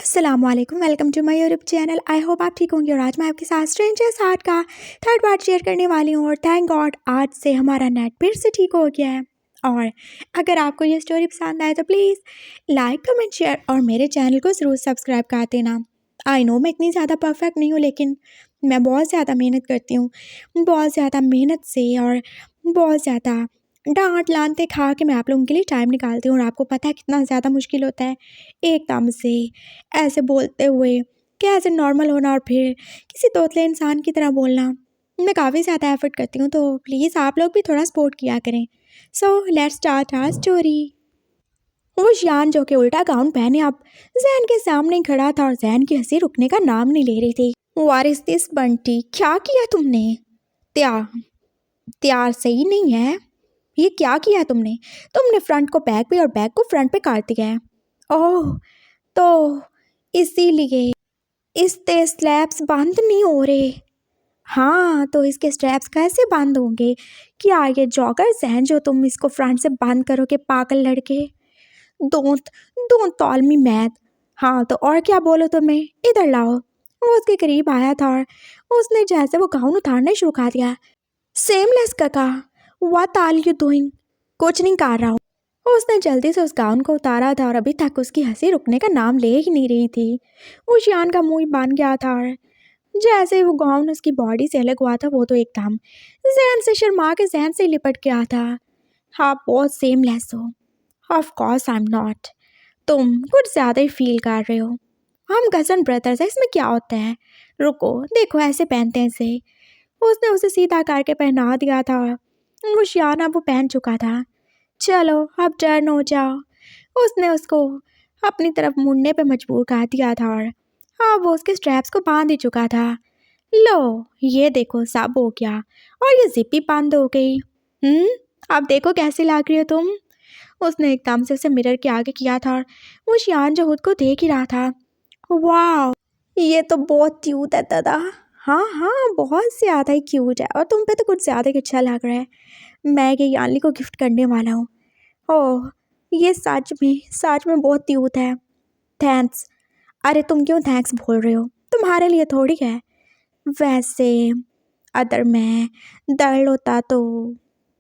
अस्सलामुअलैकुम, welcome to my YouTube channel. I hope आप ठीक होंगे। और आज मैं आपके साथ स्ट्रेंजर्स हार्ट का थर्ड पार्ट शेयर करने वाली हूँ। और थैंक गॉड आज से हमारा नेट फिर से ठीक हो गया है। और अगर आपको ये स्टोरी पसंद आए तो प्लीज़ लाइक कमेंट शेयर और मेरे चैनल को ज़रूर सब्सक्राइब कर देना। आई नो मैं इतनी ज़्यादा परफेक्ट नहीं हूँ, लेकिन मैं बहुत ज़्यादा मेहनत करती हूँ। बहुत ज़्यादा मेहनत से और बहुत ज़्यादा डांट लानते खा के मैं आप लोगों के लिए टाइम निकालती हूँ। और आपको पता है कितना ज़्यादा मुश्किल होता है एकदम से ऐसे बोलते हुए कि ऐसे नॉर्मल होना और फिर किसी तोतले इंसान की तरह बोलना। मैं काफ़ी ज़्यादा एफर्ट करती हूँ, तो प्लीज़ आप लोग भी थोड़ा सपोर्ट किया करें। So let's start our story. वो शियान जो कि उल्टा गाउन पहने अब जैन के सामने खड़ा था और जैन की हंसी रुकने का नाम नहीं ले रही थी। व्हाट इज दिस बंटी, क्या किया तुमने? त्यार त्यार सही नहीं है। ये क्या किया तुमने? तुमने फ्रंट को बैक पे और बैक को फ्रंट पे काट दिया है। ओह, तो इसीलिए इसके स्ट्रैप्स बंद नहीं हो रहे। हाँ, तो इसके स्ट्रैप्स कैसे बंद होंगे? क्या ये जॉगर्स हैं जो तुम इसको फ्रंट से बंद करोगे, पागल लड़के? Don't don't call me mad. हाँ, तो और क्या बोलो तुम्हें? इधर लाओ। वो उसके करीब आया था और उसने जैसे वो गाउन उतारना शुरू कर दिया। सेमलेस काका, व्हाट आर यू डूइंग? कुछ नहीं कर रहा हूँ। उसने जल्दी से उस गाउन को उतारा था और अभी तक उसकी हंसी रुकने का नाम ले ही नहीं रही थी। वो शियान का मुंह बन गया था और जैसे ही वो गाउन उसकी बॉडी से अलग हुआ था, वो तो एकदम जहन से शर्मा के जहन से लिपट गया था। हाँ, बहुत सेमलेस हो। Of course I am not. तुम कुछ ज़्यादा ही फील कर रहे हो। हम कजन ब्रदर्स हैं, इसमें क्या होता है? रुको, देखो ऐसे पहनते हैं इसे। उसने उसे सीधा करके पहना दिया था। वो शियान अब वो पहन चुका था। चलो अब टर्न हो जाओ। उसने उसको अपनी तरफ मुड़ने पे मजबूर कर दिया था और हाँ, वो उसके स्ट्रैप्स को बांध ही चुका था। लो ये देखो, सब हो गया और ये जिप भी बंद हो गई। अब देखो कैसी लग रही हो तुम। उसने एकदम से उसे मिरर के आगे किया था और वो शियान जो खुद को देख ही रहा था। वाह, ये तो बहुत क्यूट है दादा। हाँ हाँ, बहुत ज़्यादा ही क्यूट है और तुम पे तो कुछ ज़्यादा ही अच्छा लग रहा है। मैं ये यानली को गिफ्ट करने वाला हूँ। ओह, ये सच में बहुत क्यूट है। थैंक्स। अरे तुम क्यों थैंक्स बोल रहे हो? तुम्हारे लिए थोड़ी है। वैसे अगर मैं दर्द होता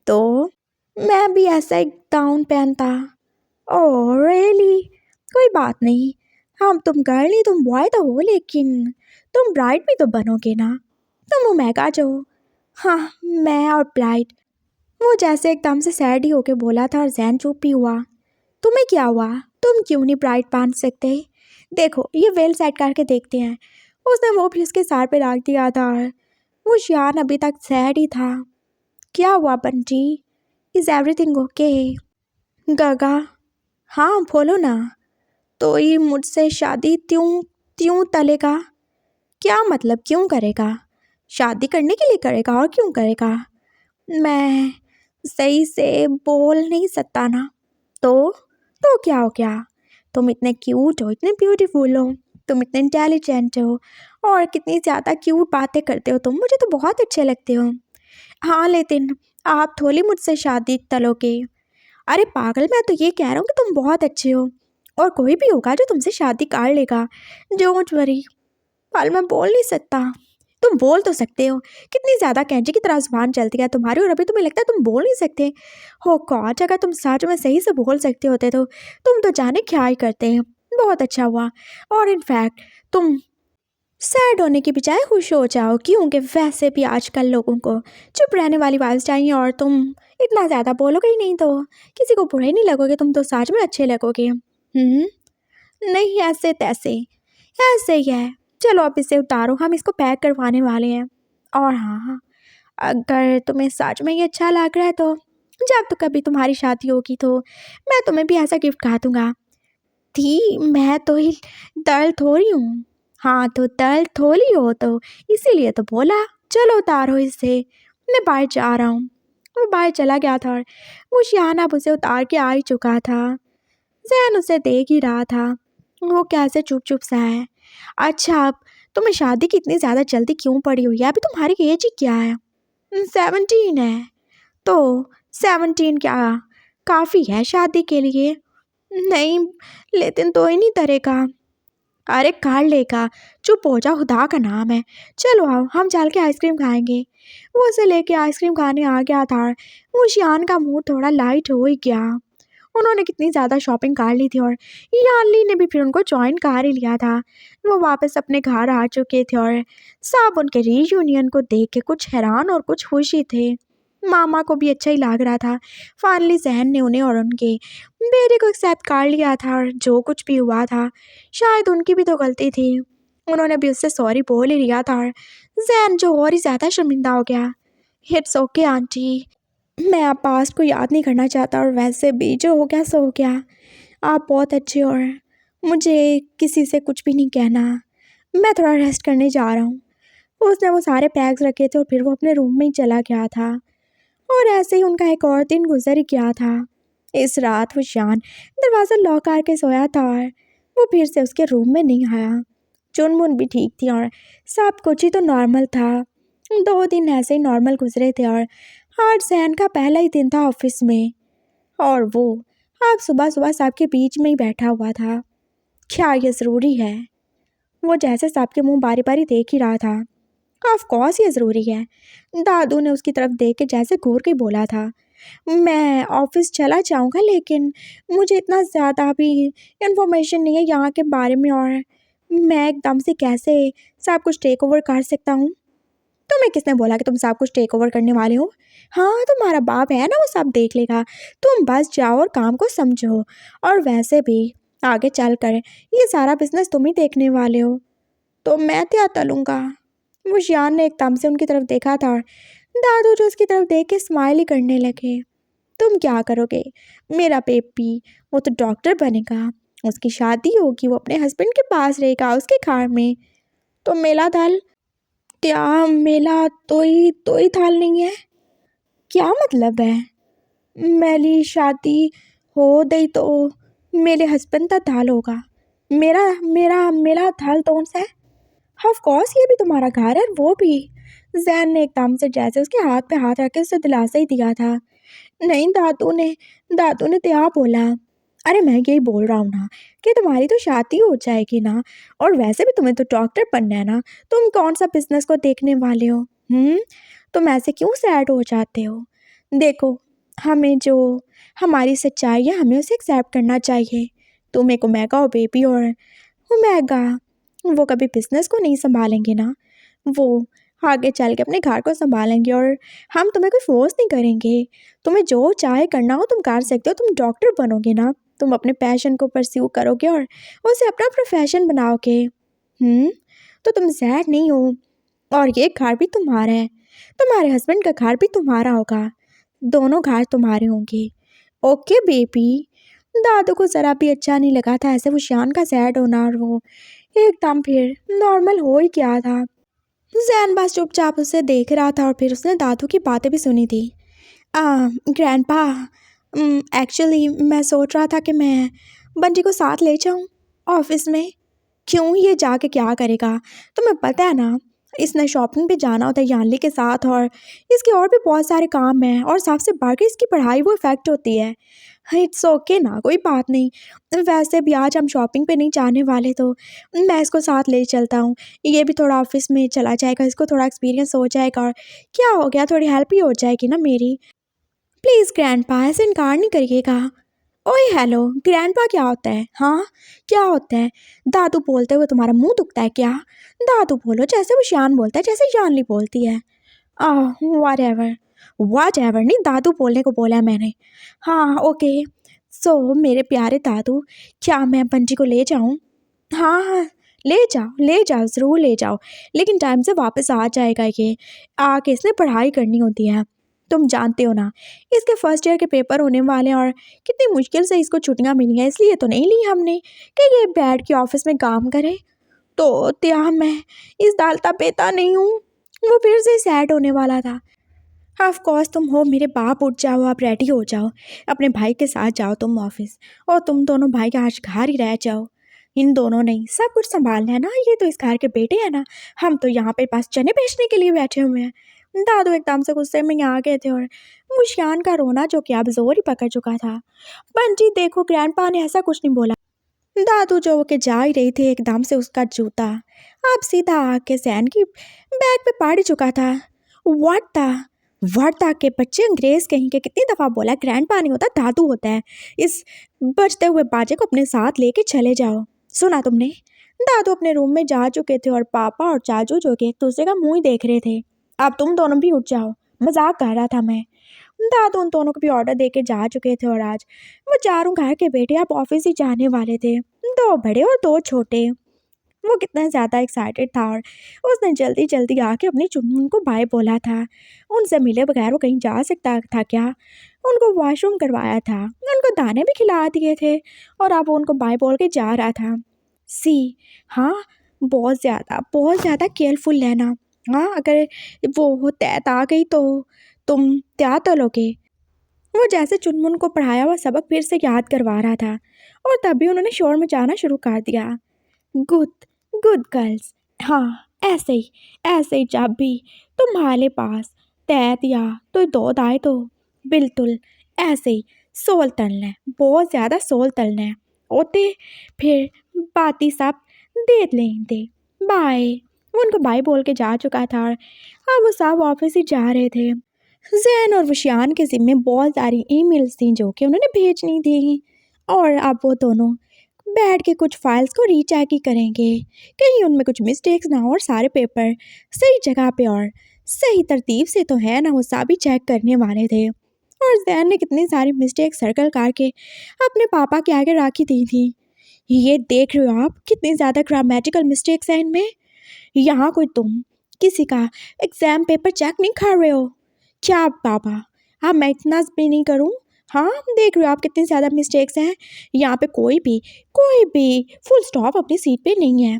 तो मैं भी ऐसा एक गाउन पहनता। Oh really? कोई बात नहीं। हम तुम गर्ल नहीं, तुम बॉय तो हो, लेकिन तुम ब्राइड भी तो बनोगे ना। तुम ओमेगा जो। हाँ, मैं और ब्राइड। वो जैसे एकदम से सैड ही होके बोला था और जैन चुप ही हुआ। तुम्हें क्या हुआ? तुम क्यों नहीं ब्राइड बांध सकते? देखो ये वेल सेट करके देखते हैं। उसने वो भी उसके सर पे रख दिया था और वो शियान अभी तक सैड ही था। क्या हुआ बंटी? Is everything okay? गगा, हाँ बोलो ना। तो ये मुझसे शादी क्यों क्यों तलेगा? क्या मतलब क्यों करेगा? शादी करने के लिए करेगा, और क्यों करेगा? मैं सही से बोल नहीं सकता ना। तो क्या हो गया? तुम इतने क्यूट हो, इतने ब्यूटीफुल हो, तुम इतने इंटेलिजेंट हो और कितनी ज़्यादा क्यूट बातें करते हो तुम, मुझे तो बहुत अच्छे लगते हो। हाँ, लेकिन आप थोड़ी मुझसे शादी तलोगे। अरे पागल, मैं तो ये कह रहा हूँ कि तुम बहुत अच्छे हो और कोई भी होगा जो तुमसे शादी कर लेगा। Don't worry. पल मैं बोल नहीं सकता। तुम बोल तो सकते हो। कितनी ज़्यादा कैंची की तरह जुबान चलती है तुम्हारी और अभी तुम्हें लगता है तुम बोल नहीं सकते। हो गॉड, अगर तुम सच में सही से बोल सकते होते तो तुम तो जाने क्या ही करते हैं। बहुत अच्छा हुआ। और इनफैक्ट तुम सैड होने की बजाय खुश हो जाओ, क्योंकि वैसे भी आजकल लोगों को चुप रहने वाली आवाज़ चाहिए। और तुम इतना ज़्यादा बोलोगे ही नहीं तो किसी को बुरे नहीं लगोगे, तुम तो सच में अच्छे लगोगे। नहीं, ऐसे तैसे ऐसे ही है। चलो अब इसे उतारो, हम इसको पैक करवाने वाले हैं। और हाँ, अगर तुम्हें सच में ये अच्छा लग रहा है तो जब तो कभी तुम्हारी शादी होगी तो मैं तुम्हें भी ऐसा गिफ्ट खा दूंगा। थी मैं तो ही दर्द थोड़ी हूँ। हाँ, तो दर्द थोड़ी हो तो इसीलिए तो बोला। चलो उतारो इसे, मैं बाहर जा रहा हूँ। वो बाहर चला गया था और वो शियान अब उसे उतार के आ ही चुका था। जैन उसे देख ही रहा था। वो कैसे चुप चुप सा है। अच्छा, अब तुम्हें शादी की इतनी ज़्यादा जल्दी क्यों पड़ी हुई है? अभी तुम्हारी एज ही क्या है? 17 है। तो 17 क्या काफ़ी है शादी के लिए? नहीं, लेकिन तो ही नहीं तरेगा। अरे कार लेगा, चुप हो जा, खुदा का नाम है। चलो आओ हम चल के आइसक्रीम खाएंगे। वो उसे लेके आइसक्रीम खाने आ गया था। वो शियान का मूड थोड़ा लाइट हो ही गया। उन्होंने कितनी ज़्यादा शॉपिंग कर ली थी और यानली ने भी फिर उनको ज्वाइन कर ही लिया था। वो वापस अपने घर आ चुके थे और सब उनके रीयूनियन को देख के कुछ हैरान और कुछ खुशी थे। मामा को भी अच्छा ही लग रहा था। फाइनली जहन ने उन्हें और उनके बेटे को एक्सेप्ट कर लिया था और जो कुछ भी हुआ था शायद उनकी भी तो गलती थी। उन्होंने भी उससे सॉरी बोल ही लिया था और जैन जो और ही ज़्यादा शर्मिंदा हो गया। इट्स ओके आंटी, मैं आप पास्ट को याद नहीं करना चाहता और वैसे भी जो हो गया सो हो गया। आप बहुत अच्छे और मुझे किसी से कुछ भी नहीं कहना। मैं थोड़ा रेस्ट करने जा रहा हूँ। उसने वो सारे बैग्स रखे थे और फिर वो अपने रूम में ही चला गया था। और ऐसे ही उनका एक और दिन गुजर ही गया था। इस रात वो शान दरवाज़ा लॉक करके सोया था और वो फिर से उसके रूम में नहीं आया। चुनमुन भी ठीक थी और सब कुछ ही तो नॉर्मल था। 2 दिन ऐसे ही नॉर्मल गुजरे थे और आज जैन का पहला ही दिन था ऑफिस में और वो अब सुबह सुबह सबके बीच में ही बैठा हुआ था। क्या ये ज़रूरी है? वो जैसे सबके मुंह बारी बारी देख ही रहा था। ऑफ कोर्स ये ज़रूरी है। दादू ने उसकी तरफ देख के जैसे घूर के बोला था। मैं ऑफिस चला जाऊंगा लेकिन मुझे इतना ज़्यादा भी इंफॉर्मेशन नहीं है यहाँ के बारे में और मैं एकदम से कैसे सब कुछ टेक ओवर कर सकता हूँ। तुम्हें किसने बोला कि तुम सब कुछ टेक ओवर करने वाले हो? हाँ तुम्हारा बाप है ना, वो सब देख लेगा। तुम बस जाओ और काम को समझो। और वैसे भी आगे चल कर ये सारा बिजनेस तुम ही देखने वाले हो, तो मैं क्या तलूँगा? वो शियान ने एकदम से उनकी तरफ देखा था और दादू जो उसकी तरफ देख के स्माइल ही करने लगे। तुम क्या करोगे? मेरा बेबी वो तो डॉक्टर बनेगा, उसकी शादी होगी, वो अपने हस्बैंड के पास रहेगा उसके घर में। तो मेरा दल क्या? मेरा तो ही थाल नहीं है? क्या मतलब है? मेरी शादी हो गई तो मेरे हस्बैंड का थाल होगा। मेरा मेरा मेरा थाल कौन सा है? ऑफ कोर्स ये भी तुम्हारा घर है, वो भी। जैन ने एकदम से जैसे उसके हाथ पे हाथ रख के उसे दिलासा ही दिया था। नहीं, दादू ने क्या बोला? अरे मैं यही बोल रहा हूँ ना कि तुम्हारी तो शादी हो जाएगी ना, और वैसे भी तुम्हें तो डॉक्टर बनना है ना। तुम कौन सा बिजनेस को देखने वाले हो? तुम ऐसे क्यों सैड हो जाते हो? देखो, हमें जो हमारी सच्चाई है हमें उसे एक्सेप्ट करना चाहिए। तुम एक ओमेगा हो बेबी, और ओमेगा वो कभी बिजनेस को नहीं संभालेंगे ना, वो आगे चल के अपने घर को संभालेंगे और हम तुम्हें कोई फोर्स नहीं करेंगे। तुम्हें जो चाहे करना हो तुम कर सकते हो। तुम डॉक्टर बनोगे ना, तुम अपने पैशन को परस्यू करोगे और उसे अपना प्रोफेशन बनाओगे। तो तुम सैड नहीं हो, और ये घर भी तुम्हारा है, तुम्हारे हस्बैंड का घर भी तुम्हारा होगा, दोनों घर तुम्हारे होंगे। Okay baby. दादू को ज़रा भी अच्छा नहीं लगा था ऐसे वो शान का सैड होना, और वो एकदम फिर नॉर्मल हो ही गया था। जैन बस चुपचाप उसे देख रहा था और फिर उसने दादू की बातें भी सुनी थी। ग्रैंडपा, एक्चुअली मैं सोच रहा था कि मैं बंटी को साथ ले जाऊं ऑफिस में। क्यों? ये जाके क्या करेगा? तुम्हें पता है ना, इसने शॉपिंग पे जाना होता है यानली के साथ, और इसके और भी बहुत सारे काम हैं, और सबसे बढ़कर इसकी पढ़ाई वो इफ़ेक्ट होती है। इट्स ओके ना, कोई बात नहीं। वैसे भी आज हम शॉपिंग पे नहीं जाने वाले, तो मैं इसको साथ ले चलता हूँ। ये भी थोड़ा ऑफिस में चला जाएगा, इसको थोड़ा एक्सपीरियंस हो जाएगा, और क्या हो गया, थोड़ी हेल्प ही हो जाएगी ना मेरी। प्लीज़ ग्रैंडपा, ऐसे इनकार नहीं करिएगा। ओए हेलो ग्रैंडपा, क्या होता है? हाँ क्या होता है? दादू बोलते हुए तुम्हारा मुंह दुखता है क्या? दादू बोलो जैसे वो शान बोलता है, जैसे जानली बोलती है। वाट एवर नहीं, दादू बोलने को बोला है मैंने। हाँ ओके। सो मेरे प्यारे दादू, क्या मैं बंटी को ले जाऊँ? हाँ हाँ, ले जाओ ज़रूर ले जाओ, लेकिन टाइम से वापस आ जाएगा ये। आके इसने पढ़ाई करनी होती है, तुम जानते हो ना। इसके फर्स्ट ईयर के पेपर होने वाले हैं और कितनी मुश्किल से इसको छुट्टियां मिली हैं, इसलिए तो नहीं ली हमने कि ये बैठ के ऑफिस में काम करे। तो क्या मैं इस दालता पेता नहीं हूँ? वो फिर से सैड होने वाला था। ऑफ कोर्स तुम हो मेरे बाप, उठ जाओ, आप रेडी हो जाओ, अपने भाई के साथ जाओ तुम ऑफिस, और तुम दोनों भाई के आज घर ही रह जाओ। इन दोनों ने सब कुछ संभालना है ना, ये तो इस घर के बेटे हैं ना, हम तो यहाँ पे पास चने बेचने के लिए बैठे हुए हैं। दादू एकदम से गुस्से में आ गए थे और मुस्कान का रोना जो कि अब जोर ही पकड़ चुका था। बंटी देखो, ग्रैंडपा ने ऐसा कुछ नहीं बोला। दादू जो के जा ही रही थी, एकदम से उसका जूता अब सीधा आके जैन की बैग पे पड़ चुका था। व्हाट था के बच्चे, अंग्रेज कहीं के, कितनी दफ़ा बोला ग्रैंडपा नहीं होता दादू होता है। इस बजते हुए बाजे को अपने साथ लेके चले जाओ। सुना तुमने? दादू अपने रूम में जा चुके थे और पापा और चाचू जो के एक दूसरे का मुंह ही देख रहे थे। अब तुम दोनों भी उठ जाओ, मजाक कर रहा था मैं। दादू उन दोनों को भी ऑर्डर दे के जा चुके थे और आज वो चारों घर के बेटे अब ऑफिस ही जाने वाले थे, दो बड़े और दो छोटे। वो कितना ज़्यादा एक्साइटेड था और उसने जल्दी जल्दी आके अपनी चुनमुन को बाय बोला था। उनसे मिले बगैर वो कहीं जा सकता था क्या? उनको वॉशरूम करवाया था, उनको दाने भी खिला दिए थे और अब वो उनको बाय बोल के जा रहा था। सी, हाँ, बहुत ज़्यादा केयरफुल रहना। हाँ, अगर वो तैत आ गई तो तुम क्या तलोगे? वो जैसे चुनमुन को पढ़ाया हुआ सबक फिर से याद करवा रहा था और तभी उन्होंने शोर मचाना शुरू कर दिया। गुड गुड गर्ल्स, हाँ, ऐसे ही जब भी तुम्हारे पास तैत या तो दूध आए तो बिल्कुल ऐसे ही सोल तलना है, बहुत ज़्यादा सोल तलना है। ओते फिर बाती सब दे लेंगे। बाय। वो उनको बाय बोल के जा चुका था और अब वो सब ऑफिस ही जा रहे थे। जैन और विशान के ज़िम्मे बहुत सारी ईमेल्स थी जो कि उन्होंने भेजनी थी और अब वो दोनों बैठ के कुछ फाइल्स को रीचेक ही करेंगे, कहीं उनमें कुछ मिस्टेक्स ना हो और सारे पेपर सही जगह पे और सही तरतीब से तो है ना, वो सभी चेक करने वाले थे। और जैन ने कितनी सारी मिस्टेक सर्कल करके अपने पापा के आगे रखी दी थी। ये देख रहे हो आप, कितनी ज़्यादा ग्रामेटिकल मिस्टेक्स हैं इनमें। यहाँ कोई तुम किसी का एग्ज़ाम पेपर चेक नहीं कर रहे हो क्या पापा? हाँ, मैं इतना भी नहीं करूँ। हाँ, देख रहे हो आप कितनी ज़्यादा मिस्टेक्स हैं। यहाँ पे कोई भी फुल स्टॉप अपनी सीट पे नहीं है।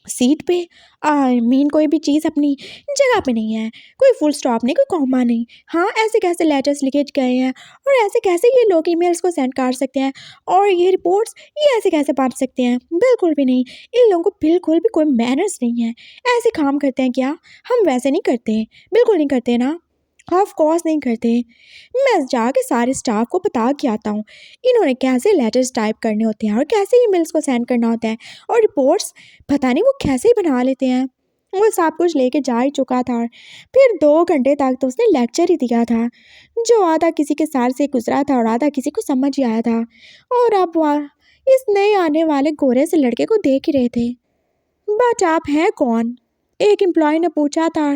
सीट पे आई मीन कोई भी चीज़ अपनी जगह पे नहीं है, कोई फुल स्टॉप नहीं, कोई कॉमा नहीं। हाँ, ऐसे कैसे लेटर्स लिखे गए हैं और ऐसे कैसे ये लोग ईमेल्स को सेंड कर सकते हैं और ये रिपोर्ट्स ये ऐसे कैसे पढ़ सकते हैं? बिल्कुल भी नहीं। इन लोगों को बिल्कुल भी कोई मैनर्स नहीं है। ऐसे काम करते हैं क्या? हम वैसे नहीं करते, बिल्कुल नहीं करते ना। ऑफ कोर्स नहीं करते। मैं जाके सारे स्टाफ को बता के आता हूँ इन्होंने कैसे लेटर्स टाइप करने होते हैं और कैसे ईमेल्स को सेंड करना होता है और रिपोर्ट्स पता नहीं वो कैसे ही बना लेते हैं। वो सब कुछ लेके जा ही चुका था और फिर 2 घंटे तक तो उसने लेक्चर ही दिया था जो आधा किसी के सर से गुजरा था और आधा किसी को समझ ही आया था। और अब वह इस नए आने वाले गोरे से लड़के को देख ही रहे थे। बट आप हैं कौन? एक एम्प्लॉय ने पूछा था।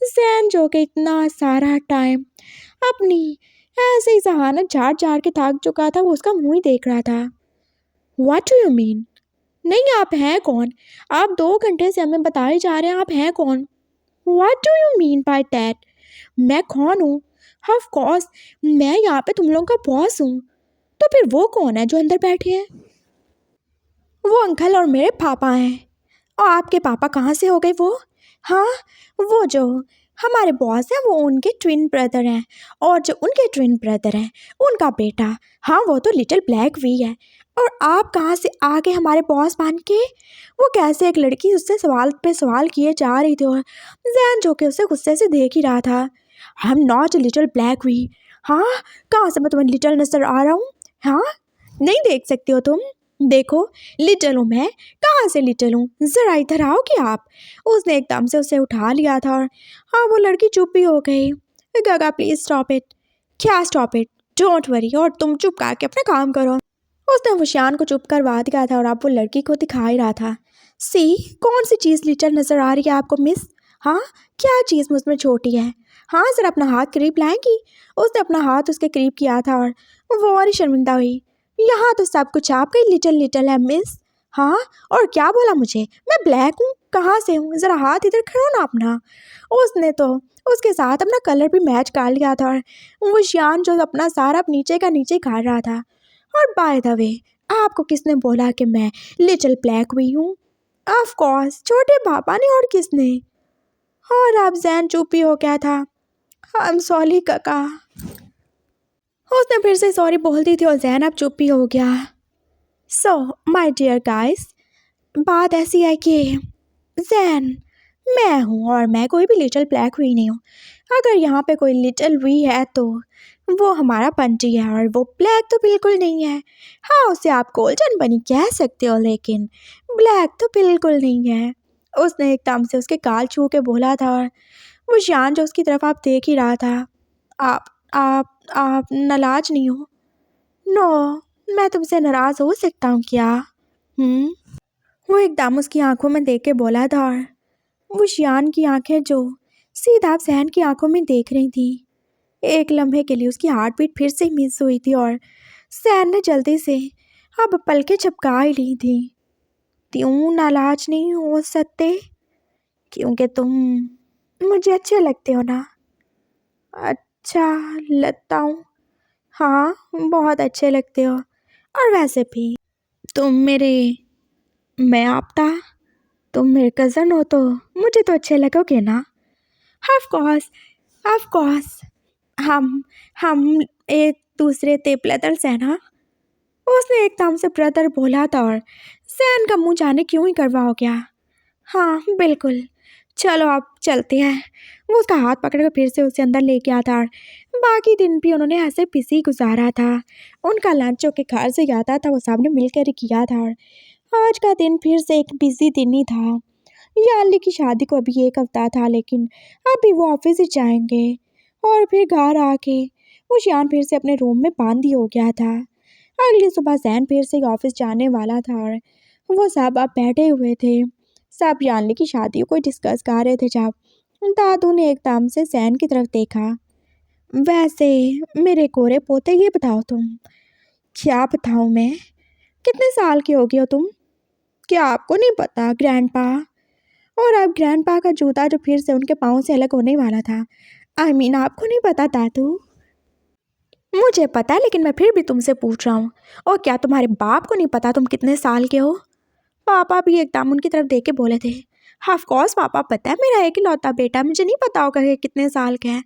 जैन जो कि इतना सारा टाइम अपनी ऐसे ही जहानत झाड़ झाड़ के थक चुका था, वो उसका मुंह ही देख रहा था। What do you mean? नहीं, आप हैं कौन? आप 2 घंटे से हमें बताए जा रहे हैं आप हैं कौन। What do you mean by that? मैं कौन हूँ? ऑफ कोर्स मैं यहाँ पे तुम लोगों का बॉस हूँ। तो फिर वो कौन है जो अंदर बैठे हैं? वो अंकल और मेरे पापा हैं। और आपके पापा कहाँ से हो गए वो? हाँ, वो जो हमारे बॉस हैं वो उनके ट्विन ब्रदर हैं और जो उनके ट्विन ब्रदर हैं उनका बेटा, हाँ, वो तो लिटिल ब्लैक वी है। और आप कहाँ से आके हमारे बॉस बन के? वो कैसे एक लड़की उससे सवाल पे सवाल किए जा रही थी और जैन जो कि उसे गुस्से से देख ही रहा था। I am not little black वी। हाँ, कहाँ से मैं तुम्हें लिटिल नजर आ रहा हूँ? हाँ, नहीं देख सकते हो तुम? देखो, लिटिल हूँ मैं। कहाँ से लिटिल हूँ? ज़रा इधर आओगे आप? उसने एकदम से उसे उठा लिया था और हाँ, वो लड़की चुप ही हो गई। गगा प्लीज स्टॉप इट। क्या स्टॉप इट? डोंट वरी, और तुम चुप करके अपना काम करो। उसने वशियान को चुप करवा दिया था और अब वो लड़की को दिखा ही रहा था। सी, कौन सी चीज़ लिटिल नज़र आ रही है आपको मिस? हाँ, क्या चीज़ मुझमें छोटी है? हाँ, ज़रा अपना हाथ करीब लाएंगी? उसने अपना हाथ उसके करीब किया था और वो और ही शर्मिंदा हुई। यहाँ तो सब कुछ आपका ही लिटिल लिटिल है मिस। हाँ, और क्या बोला मुझे? मैं ब्लैक हूँ? कहाँ से हूँ? ज़रा हाथ इधर करो ना अपना। उसने तो उसके साथ अपना कलर भी मैच कर लिया था और वो शियान जो अपना सारा नीचे का नीचे खा रहा था। और बाय द वे, आपको किसने बोला कि मैं लिटिल ब्लैक हुई हूँ? ऑफ कोर्स छोटे पापा ने, और किसने? और अब जैन चुप ही हो गया था। आई एम सॉरी काका। उसने फिर से सॉरी बोल दी थी और जैन अब चुप ही हो गया। सो माय डियर गाइस, बात ऐसी है कि जैन मैं हूँ और मैं कोई भी लिटिल ब्लैक हुई नहीं हूँ। अगर यहाँ पे कोई लिटिल वी है तो वो हमारा बंटी है और वो ब्लैक तो बिल्कुल नहीं है। हाँ, उसे आप गोल्डन बनी कह सकते हो लेकिन ब्लैक तो बिल्कुल नहीं है। उसने एकदम से उसके गाल छू के बोला था और वो शान जो उसकी तरफ आप देख ही रहा था। आप नाराज नहीं हो? नो, मैं तुमसे नाराज हो सकता हूँ क्या? वो एकदम उसकी आंखों में देख के बोला था और वो शियान की आंखें जो सीधा सहन की आंखों में देख रही थी। एक लम्हे के लिए उसकी हार्ट बीट फिर से मिस हुई थी और सहन ने जल्दी से अब पलकें झपका ही ली थी। क्यों नाराज नहीं हो सकते? क्योंकि तुम मुझे अच्छे लगते हो ना। अच्छा लगता हूँ? हाँ, बहुत अच्छे लगते हो। और वैसे भी तुम मेरे मैं आपता तुम मेरे कज़न हो तो मुझे तो अच्छे लगोगे ना। Of course, of course. हम हम एक दूसरे ते ब्रदर्स हैं ना। उसने एकदम से ब्रदर बोला था और सैन का मुंह जाने क्यों ही करवा हो गया। हाँ बिल्कुल, चलो आप चलते हैं। वो उसका हाथ पकड़ कर फिर से उसे अंदर लेके आता और बाकी दिन भी उन्होंने ऐसे बिजी गुजारा था। उनका लंच जो कि घर से आता था वो सबने मिलकर ही किया था और आज का दिन फिर से एक बिजी दिन ही था। याली की शादी को अभी एक हफ्ता था लेकिन अभी वो ऑफिस ही जाएंगे और फिर घर आके वो शान फिर से अपने रूम में बंद ही हो गया था। अगली सुबह जैन फिर से ऑफिस जाने वाला था और वो सब अब बैठे हुए थे। सब यानली की शादी को डिस्कस कर रहे थे जब दादू ने एकदम से जैन की तरफ देखा। वैसे मेरे गोरे पोते, ये बताओ तुम। क्या बताऊँ मैं? कितने साल के हो गए हो तुम? क्या आपको नहीं पता ग्रैंडपा? और अब ग्रैंडपा का जूता जो फिर से उनके पाँव से अलग होने वाला था। आपको नहीं पता दादू? मुझे पता है लेकिन मैं फिर भी तुमसे पूछ रहा हूँ। और क्या तुम्हारे बाप को नहीं पता तुम कितने साल के हो? पापा भी एकदम उनकी तरफ देख के बोले थे। ऑफ कोर्स पापा पता है, मेरा एक लौता बेटा, मुझे नहीं पता होगा कि कितने साल का है।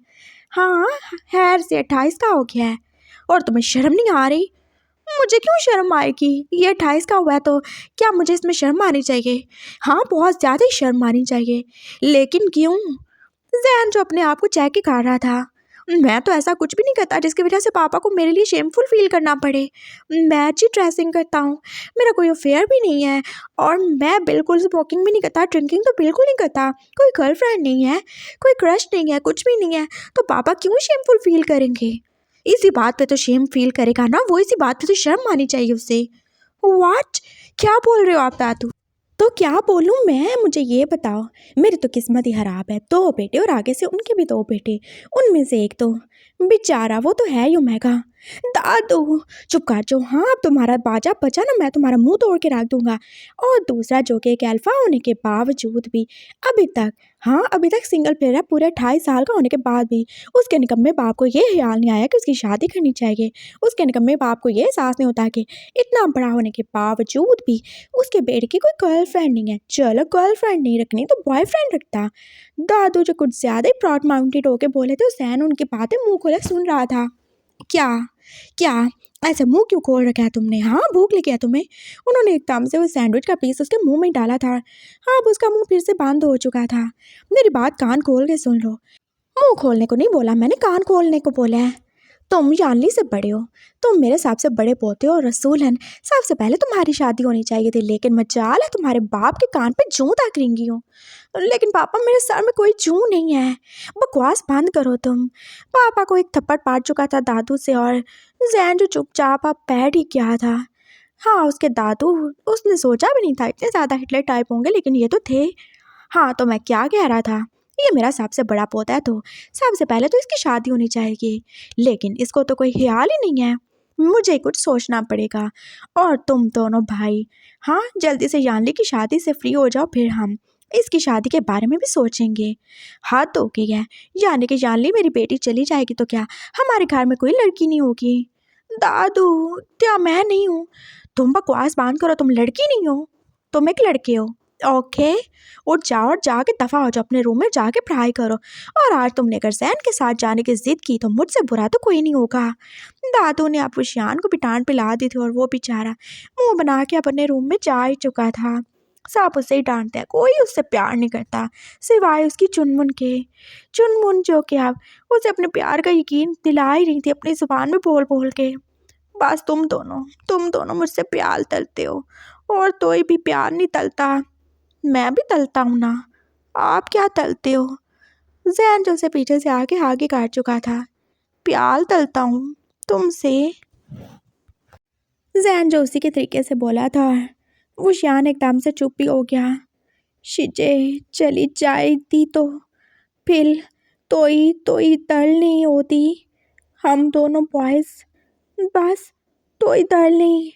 हाँ, हैर से 28 का हो गया है। और तुम्हें शर्म नहीं आ रही? मुझे क्यों शर्म आएगी? ये 28 का हुआ है तो क्या मुझे इसमें शर्म आनी चाहिए? हाँ, बहुत ज़्यादा ही शर्म आनी चाहिए। लेकिन क्यों? जैन जो अपने आप को चेक ही कर रहा था। मैं तो ऐसा कुछ भी नहीं करता जिसकी वजह से पापा को मेरे लिए शेमफुल फील करना पड़े। मैं अच्छी ड्रेसिंग करता हूँ, मेरा कोई अफेयर भी नहीं है और मैं बिल्कुल स्मोकिंग भी नहीं करता, ड्रिंकिंग तो बिल्कुल नहीं करता, कोई गर्लफ्रेंड नहीं है, कोई क्रश नहीं है, कुछ भी नहीं है। तो पापा क्यों शेमफुल फील करेंगे? इसी बात पे तो शेम फील करेगा ना वो, इसी बात पे तो शर्म आनी चाहिए उसे। व्हाट? क्या बोल रहे हो आप दादू? तो क्या बोलूँ मैं? मुझे ये बताओ। मेरी तो किस्मत ही खराब है, 2 बेटे और आगे से उनके भी 2 बेटे। उनमें से एक तो बेचारा वो तो है ही ओमेगा। दादू चुप कर जाओ। हाँ, अब तुम्हारा बाजा बचा ना, मैं तुम्हारा मुंह तोड़ के रख दूंगा। और दूसरा जो कि एक अल्फा होने के बावजूद भी अभी तक, हाँ अभी तक सिंगल प्लेयर है, पूरे 28 साल का होने के बाद भी उसके निकम्मे बाप को ये ख्याल नहीं आया कि उसकी शादी करनी चाहिए। उसके निकम्मे बाप को ये एहसास नहीं होता कि इतना बड़ा होने के बावजूद भी उसके बेटे की कोई गर्लफ्रेंड नहीं है। चलो गर्लफ्रेंड नहीं रखनी तो बॉयफ्रेंड रखता। दादू जो कुछ ज़्यादा ही प्रॉड माउंटेड होके बोले थे, सैन उनकी बातें मुंह खोले सुन रहा था। क्या क्या ऐसा मुंह क्यों खोल रखा है तुमने? हाँ, भूख लगी है तुम्हें? उन्होंने एकदम से वो सैंडविच का पीस उसके मुंह में डाला था। हाँ, अब उसका मुंह फिर से बंद हो चुका था। मेरी बात कान खोल के सुन लो। मुंह खोलने को नहीं बोला मैंने, कान खोलने को बोला है। तुम यानली से बड़े हो, तुम मेरे सबसे बड़े पोते हो और रसूलन, सबसे पहले तुम्हारी शादी होनी चाहिए थी, लेकिन मजाल है तुम्हारे बाप के कान पे जूं तक रिंगी हूँ। लेकिन पापा मेरे सर में कोई जूं नहीं है। बकवास बंद करो तुम। पापा को एक थप्पड़ पाट चुका था दादू से और जैन जो चुपचाप अब बैठ ही गया था। हाँ, उसके दादू, उसने सोचा भी नहीं था इतने ज़्यादा हिटलर टाइप होंगे, लेकिन ये तो थे। हाँ, तो मैं क्या कह रहा था, ये मेरा सबसे बड़ा पोता है तो सबसे पहले तो इसकी शादी होनी चाहिए, लेकिन इसको तो कोई ख्याल ही नहीं है। मुझे कुछ सोचना पड़ेगा। और तुम दोनों भाई, हाँ जल्दी से यानली की शादी से फ्री हो जाओ, फिर हम इसकी शादी के बारे में भी सोचेंगे। हाँ तो ओके है, यानी कि यानली मेरी बेटी चली जाएगी तो क्या हमारे घर में कोई लड़की नहीं होगी? दादू, क्या मैं नहीं हूँ? तुम बकवास बंद करो, तुम लड़की नहीं हो, तुम एक लड़के हो। ओके, उठ जाओ और जाके दफ़ा हो जाओ, अपने रूम में जाके पढ़ाई करो। और आज तुमने अगर सैन के साथ जाने की ज़िद की तो मुझसे बुरा तो कोई नहीं होगा। दादू ने अब शियान को भी डांट पिला दी थी और वो बेचारा मुंह बना के अपने रूम में जा ही चुका था। सब उसे ही डांटते हैं, कोई उससे प्यार नहीं करता सिवाय उसकी चुनमुन के। चुनमुन जो कि अब उसे अपने प्यार का यकीन दिला ही रही थी अपनी ज़ुबान में बोल बोल के। बस तुम दोनों मुझसे प्यार तलते हो, और तो भी प्यार नहीं तलता। मैं भी तलता हूँ ना, आप क्या तलते हो? जैन जो उसे पीछे से आगे आगे काट चुका था। प्यार तलता हूँ तुमसे, जैन जो उसी के तरीके से बोला था। वो शान एकदम से चुप ही हो गया। शिजे चली जाएगी तो फिर तो ही दर्द नहीं होती। हम दोनों बॉयज़ बस तो ही दर्द नहीं।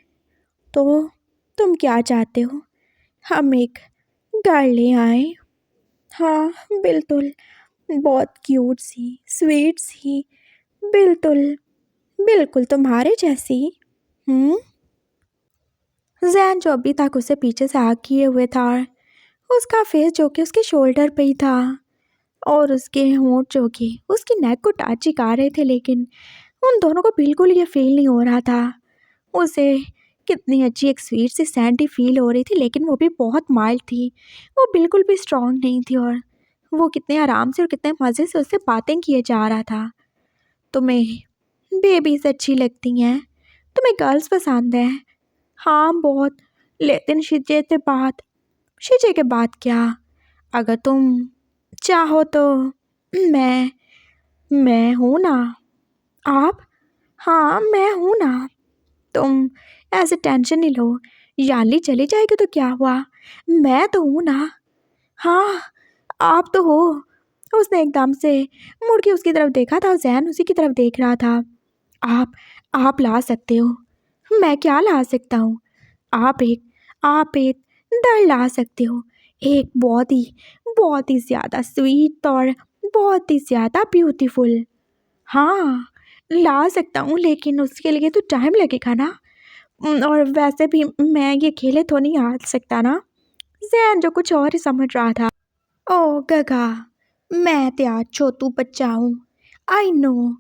तो तुम क्या चाहते हो, हम एक घर ले आए? हाँ बिल्कुल, बहुत क्यूट सी स्वीट सी, बिल्कुल बिल्कुल तुम्हारे जैसी। जैन जो अभी तक उसे पीछे से आग किए हुए था, उसका फेस जो कि उसके शोल्डर पे ही था, और उसके होंठ जो कि उसकी नेक को टच ही कर रहे थे, लेकिन उन दोनों को बिल्कुल ये फील नहीं हो रहा था। उसे कितनी अच्छी एक स्वीट सी सैंडी फील हो रही थी, लेकिन वो भी बहुत माइल्ड थी, वो बिल्कुल भी स्ट्रांग नहीं थी। और वो कितने आराम से और कितने मज़े से उससे बातें किए जा रहा था। तुम्हें बेबीज अच्छी लगती हैं, तुम्हें गर्ल्स पसंद है? हाँ बहुत, लेकिन शिजे के बाद क्या? अगर तुम चाहो तो मैं हूँ ना। आप? हाँ मैं हूँ ना, तुम ऐसे टेंशन नहीं लो। याली चली जाएगी तो क्या हुआ, मैं तो हूँ ना। हाँ आप तो हो। उसने एकदम से मुड़ के उसकी तरफ देखा था, जैन उसी की तरफ देख रहा था। आप ला सकते हो। मैं क्या ला सकता हूँ? आप एक डर ला सकते हो, एक बहुत ही ज़्यादा स्वीट और बहुत ही ज़्यादा ब्यूटीफुल। हाँ ला सकता हूँ, लेकिन उसके लिए तो टाइम लगेगा ना। और वैसे भी मैं ये अकेले तो नहीं आ सकता ना। जैन जो कुछ और ही समझ रहा था। ओ गगा, मैं त्यार छोटू बच्चा हूँ, आई नो।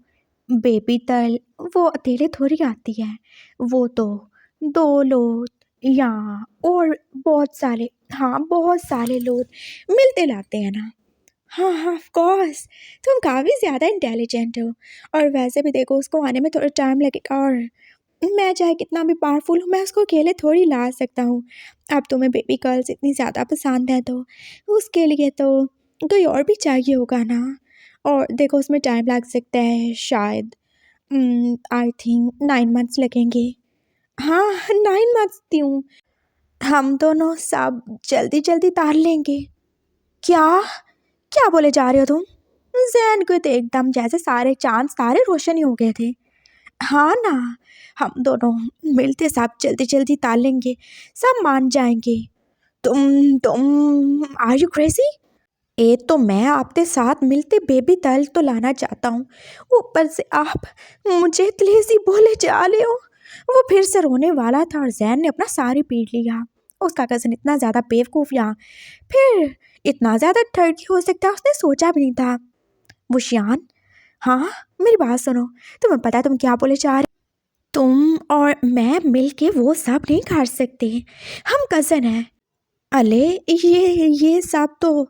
बेबी तल वो अकेले थोड़ी आती है, वो तो दो लोग या और बहुत सारे लोग मिलते लाते हैं ना। हाँ हाँ ऑफ कोर्स, तुम काफ़ी ज़्यादा इंटेलिजेंट हो, और वैसे भी देखो उसको आने में थोड़ा टाइम लगेगा, और मैं चाहे कितना भी पावरफुल हूँ, मैं उसको अकेले थोड़ी ला सकता हूँ। अब तुम्हें बेबी गर्ल्स इतनी ज़्यादा पसंद है तो उसके लिए तो कोई और भी चाहिए होगा ना। और देखो उसमें टाइम लग सकता है, शायद आई थिंक 9 मंथ्स लगेंगे। हाँ 9 मंथ्स क्यों, हम दोनों सब जल्दी जल्दी तार लेंगे। क्या क्या बोले जा रहे हो तुम? जैन को तो एकदम जैसे सारे चांद तारे रोशन ही हो गए थे। हाँ ना, हम दोनों मिलते सब जल्दी जल्दी तार लेंगे, सब मान जाएंगे। तुम आर यू क्रेजी? तो मैं आपके साथ मिलते बेबी तल तो लाना चाहता हूँ, ऊपर से आप मुझे लेजी बोले जा रहे हो। वो फिर से रोने वाला था, और जैन ने अपना सारी पीट लिया। उसका कज़न इतना ज़्यादा बेवकूफ़ या फिर इतना ज़्यादा ठरकी हो सकता है, उसने सोचा भी नहीं था। वो शियान, हाँ मेरी बात सुनो, तुम्हें पता है तुम क्या बोले जा रहे? तुम और मैं मिल के वो सब नहीं कर सकते, हम कज़न हैं। अले ये सब तो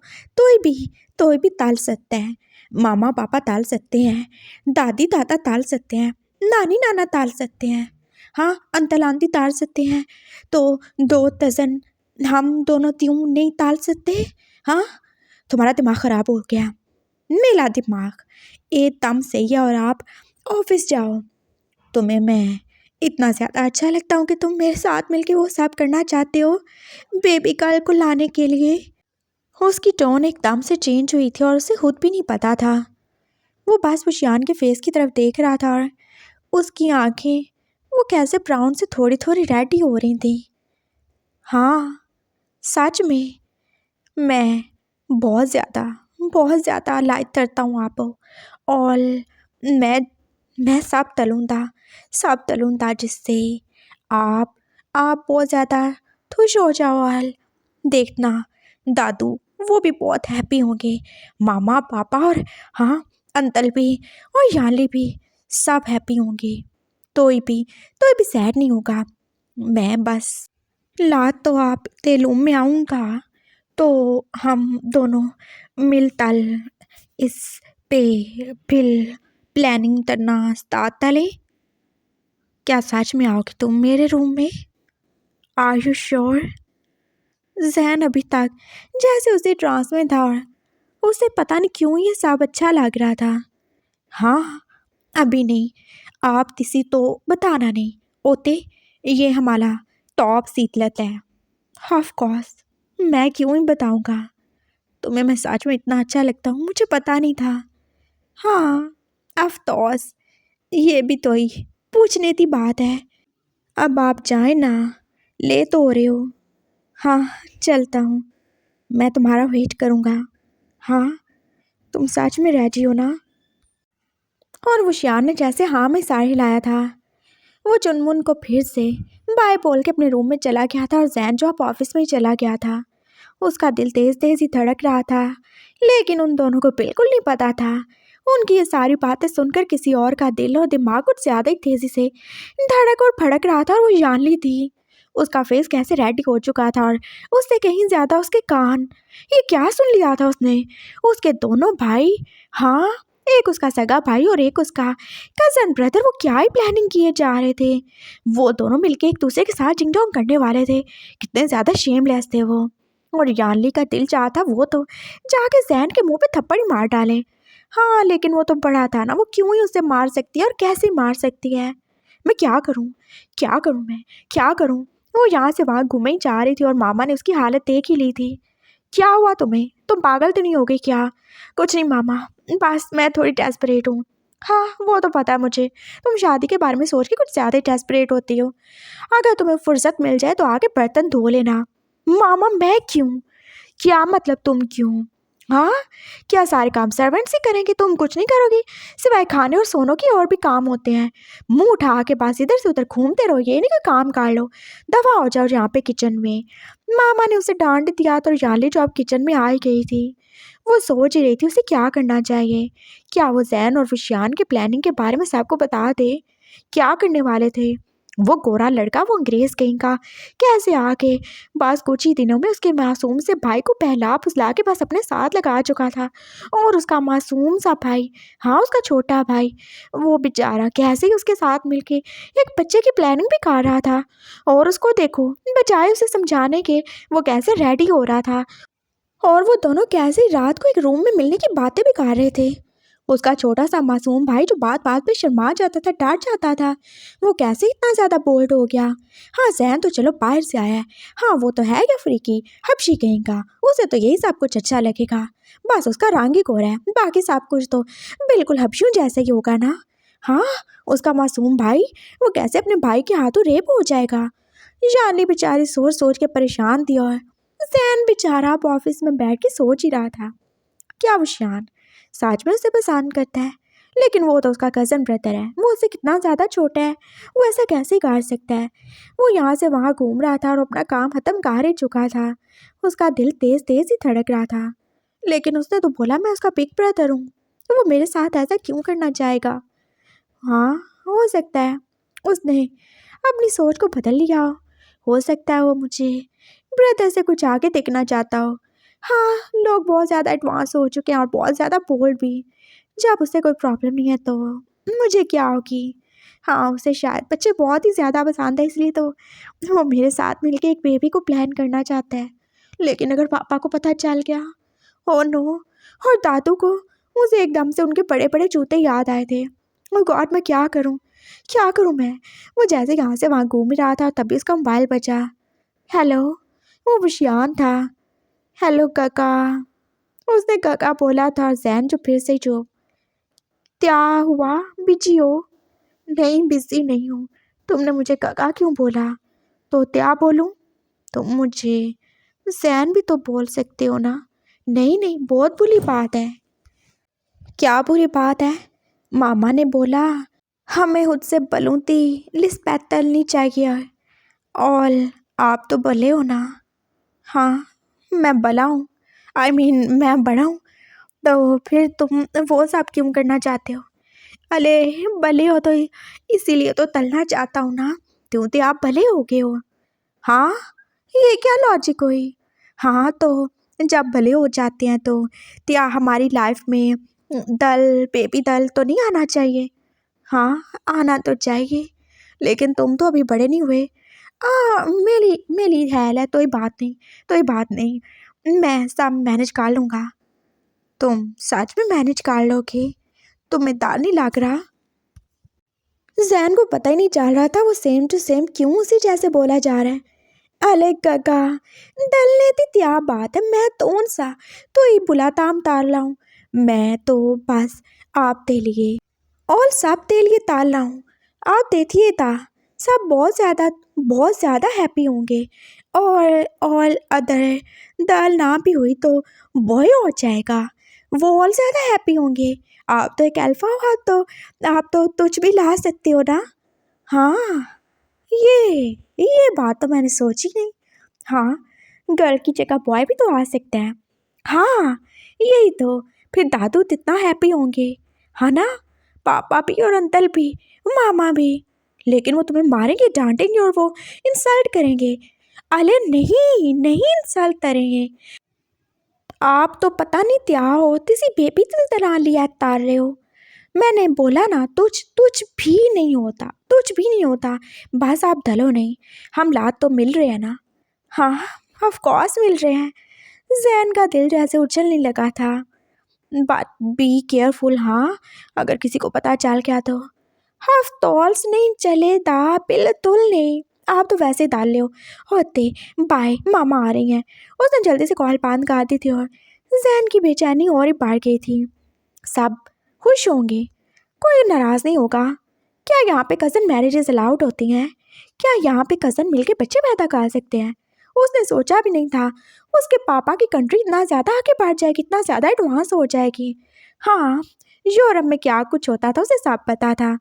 भी टाल सकते हैं। मामा पापा टाल सकते हैं, दादी दादा टाल सकते हैं, नानी नाना टाल सकते हैं, हाँ अंकल आंटी टाल सकते हैं, तो दो कज़न हम दोनों क्यों नहीं टाल सकते? हाँ तुम्हारा दिमाग ख़राब हो गया। मेरा दिमाग एकदम सही है, और आप ऑफिस जाओ। तुम्हें मैं इतना ज़्यादा अच्छा लगता हूँ कि तुम मेरे साथ मिलके वो सब करना चाहते हो बेबी गर्ल को लाने के लिए। उसकी टोन एकदम से चेंज हुई थी, और उसे खुद भी नहीं पता था। वो बस शियान के फेस की तरफ देख रहा था, और उसकी आंखें वो कैसे ब्राउन से थोड़ी थोड़ी रेड ही हो रही थी। हाँ सच में मैं बहुत ज़्यादा लाइक करता हूँ आपको, और मैं मैं सब तलूँगा जिससे आप बहुत ज़्यादा खुश हो जाओ। और देखना दादू वो भी बहुत हैप्पी होंगे, मामा पापा और हाँ अंकल भी और याली भी सब हैप्पी होंगे। तो ही भी सैड नहीं होगा। मैं बस ला तो आप तेलुम में आऊँगा तो हम दोनों मिल तल इस पे फिल प्लानिंग करना स्टार्ट तले। क्या सच में आओगे तुम मेरे रूम में? Are you sure? जैन अभी तक जैसे उसे ट्रांस में था और उसे पता नहीं क्यों ये सब अच्छा लग रहा था। हाँ अभी नहीं, आप किसी तो बताना नहीं ओते, ये हमारा टॉप सीक्रेट है। ऑफ कोर्स मैं क्यों ही बताऊंगा तुम्हें, मैं सच में इतना अच्छा लगता हूँ, मुझे पता नहीं था। हाँ ऑफ कोर्स, ये भी तो ही पूछने की बात है। अब आप जाए ना, ले तो हो रहे हो। हाँ चलता हूँ, मैं तुम्हारा वेट करूँगा। हाँ तुम सच में रेडी हो ना? और वो श्यान ने जैसे हाँ में सार हिलाया था। वो चुनमुन को फिर से बाय बोल के अपने रूम में चला गया था और जैन जो अब ऑफिस में ही चला गया था। उसका दिल तेज तेज ही धड़क रहा था, लेकिन उन दोनों को बिल्कुल नहीं पता था उनकी ये सारी बातें सुनकर किसी और का दिल और दिमाग कुछ ज़्यादा ही तेज़ी से धड़क और फड़क रहा था। और वो जानली थी उसका फेस कैसे रेड हो चुका था और उससे कहीं ज़्यादा उसके कान। ये क्या सुन लिया था उसने? उसके दोनों भाई, हाँ एक उसका सगा भाई और एक उसका कजन ब्रदर, वो क्या ही प्लानिंग किए जा रहे थे। वो दोनों मिलके एक दूसरे के साथ जिंग जोंग करने वाले थे। कितने ज़्यादा शेमलेस थे वो। और यानली का दिल चाहता वो तो जाके जैन के मुंह पे थप्पड़ ही मार डाले। हाँ लेकिन वो तो बड़ा था ना, वो क्यों ही उसे मार सकती है और कैसे मार सकती है। मैं क्या करूँ, क्या करूँ, मैं क्या करूँ? वो यहाँ से वहाँ घूमे ही जा रही थी और मामा ने उसकी हालत देख ही ली थी। क्या हुआ तुम्हें, तुम पागल तो नहीं हो गई क्या? कुछ नहीं मामा, बस मैं थोड़ी डेस्परेट हूँ। हाँ वो तो पता है मुझे, तुम शादी के बारे में सोच के कुछ ज़्यादा ही डेस्परेट होती हो। अगर तुम्हें फुर्सत मिल जाए तो आके बर्तन धो लेना। मामा मैं क्यों? क्या मतलब तुम क्यों? हाँ क्या सारे काम सर्वेंट्स ही करेंगे, तुम कुछ नहीं करोगी? सिवाय खाने और सोने के और भी काम होते हैं। मुंह उठा के पास इधर से उधर घूमते रहो, ये नहीं कि काम कर लो। दफा हो जाओ यहाँ पे किचन में। मामा ने उसे डांट दिया तो याली जो अब किचन में आ ही गई थी। वो सोच ही रही थी उसे क्या करना चाहिए। क्या वो जैन और विशियान की प्लानिंग के बारे में सबको बता दे? क्या करने वाले थे वो गोरा लड़का, वो अंग्रेज कहीं का, कैसे आके बस कुछ ही दिनों में उसके मासूम से भाई को पहला फुसला के बस अपने साथ लगा चुका था। और उसका मासूम सा भाई, हाँ उसका छोटा भाई, वो बेचारा कैसे ही उसके साथ मिलके एक बच्चे की प्लानिंग भी कर रहा था। और उसको देखो, बजाय उसे समझाने के वो कैसे रेडी हो रहा था। और वो दोनों कैसे ही रात को एक रूम में मिलने की बातें भी कर रहे थे। उसका छोटा सा मासूम भाई जो बात बात पे शर्मा जाता था, डांट जाता था, वो कैसे इतना ज़्यादा बोल्ड हो गया। हाँ जैन तो चलो बाहर से आया है, हाँ वो तो है क्या फ्रीकी हबशी कहीं का, उसे तो यही सब कुछ अच्छा लगेगा। बस उसका रंग ही गोरा है, बाकी सब कुछ तो बिल्कुल हबशियों जैसे ही होगा ना। हाँ उसका मासूम भाई, वो कैसे अपने भाई के हाथों रेप हो जाएगा। यानी बेचारी सोच सोच के परेशान थी। और जैन बेचारा अब ऑफिस में बैठ के सोच ही रहा था, क्या वो शान सच में उसे पसंद करता है? लेकिन वो तो उसका कज़न ब्रदर है, वो उससे कितना ज़्यादा छोटा है, वो ऐसा कैसे कर सकता है? वो यहाँ से वहाँ घूम रहा था और अपना काम ख़त्म कर ही चुका था। उसका दिल तेज़ तेज़ ही धड़क रहा था। लेकिन उसने तो बोला मैं उसका बिग ब्रदर हूँ, तो वो मेरे साथ ऐसा क्यों करना चाहेगा? हाँ हो सकता है उसने अपनी सोच को बदल लिया हो सकता है वो मुझे ब्रदर से कुछ आगे देखना चाहता हो। हाँ लोग बहुत ज़्यादा एडवांस हो चुके हैं और बहुत ज़्यादा बोल्ड भी। जब उसे कोई प्रॉब्लम नहीं है तो मुझे क्या होगी। हाँ उसे शायद बच्चे बहुत ही ज़्यादा पसंद है, इसलिए तो वो मेरे साथ मिलके एक बेबी को प्लान करना चाहता है। लेकिन अगर पापा को पता चल गया, ओ नो, और दादू को, मुझे एकदम से उनके बड़े बड़े जूते याद आए थे। ओ गॉड मैं क्या करूँ, क्या करूँ मैं? वो जैसे यहाँ से वहाँ घूम ही रहा था तभी उसका मोबाइल बजा। हेलो, वो विशियान था। हेलो काका, उसने काका बोला था और जैन जो फिर से जो क्या हुआ, बिजी हो? नहीं बिजी नहीं हूँ। तुमने मुझे काका क्यों बोला? तो क्या बोलूँ? तुम मुझे जैन भी तो बोल सकते हो ना। नहीं नहीं बहुत बुरी बात है। क्या बुरी बात है? मामा ने बोला हमें खुद से बलूती लिस्पेट तलनी चाहिए। और आप तो भले हो ना? हाँ मैं भला हूँ, मैं बड़ा हूँ। तो फिर तुम वो सब क्यों करना चाहते हो? अरे भले हो तो इसीलिए तो तलना चाहता हूँ ना, क्योंकि आप भले हो गए हो। हाँ ये क्या लॉजिक हुई? हाँ तो जब भले हो जाते हैं तो क्या हमारी लाइफ में दल बेबी दल तो नहीं आना चाहिए? हाँ, आना तो चाहिए, लेकिन तुम तो अभी बड़े नहीं हुए। मेरी मेरी हेल है, कोई बात नहीं, मैं सब मैनेज कर लूँगा। तुम सच में मैनेज कर लोगे? तुम्हें डर नहीं लग रहा? जैन को पता ही नहीं चल रहा था वो सेम टू सेम क्यों उसी जैसे बोला जा रहा है। अले गगा, डलने दी क्या बात है, मैं कौन सा तो ही बुला ताम तार लाऊं। मैं तो बस आप दे लिए और सब दे लिए तार लाऊं। आप देखिए ता सब बहुत ज़्यादा हैप्पी होंगे। और अदर दाल ना भी हुई तो वही हो जाएगा, वो और ज़्यादा हैप्पी होंगे। आप तो एक अल्फा हो, आप तो कुछ भी ला सकते हो ना। हाँ, ये बात तो मैंने सोची नहीं। हाँ, गर्ल की जगह बॉय भी तो आ सकता है। हाँ, यही तो, फिर दादू कितना हैप्पी होंगे, है ना? पापा भी और अंकल भी, मामा भी। लेकिन वो तुम्हें मारेंगे, डांटेंगे और वो इंसल्ट करेंगे। अरे नहीं नहीं, इंसल्ट करेंगे। आप तो पता नहीं क्या हो, किसी बेबी की तरह लिया तार रहे हो। मैंने बोला ना, तुझ भी नहीं होता। बस आप धलो नहीं, हम लात तो मिल रहे हैं ना। हाँ, ऑफ कोर्स मिल रहे हैं। जैन का दिल जैसे उछलने लगा था। बट बी केयरफुल, हाँ, अगर किसी को पता चल गया तो। हाफ तौल्स नहीं चलेगा, बिल्कुल नहीं। आप तो वैसे डाल ले हो। होते बाय, मामा आ रही हैं। उसने जल्दी से कॉल बंद कर दी थी और जैन की बेचैनी और ही बढ़ गई थी। सब खुश होंगे, कोई नाराज़ नहीं होगा। क्या यहाँ पे कज़न मैरिजेस अलाउड होती हैं? क्या यहाँ पे कज़न मिलके बच्चे पैदा कर सकते हैं? उसने सोचा भी नहीं था उसके पापा की कंट्री इतना ज़्यादा आगे बढ़ जाएगी, इतना ज़्यादा एडवांस हो जाएगी। हाँ, यूरोप में क्या कुछ होता था उसे सब पता था।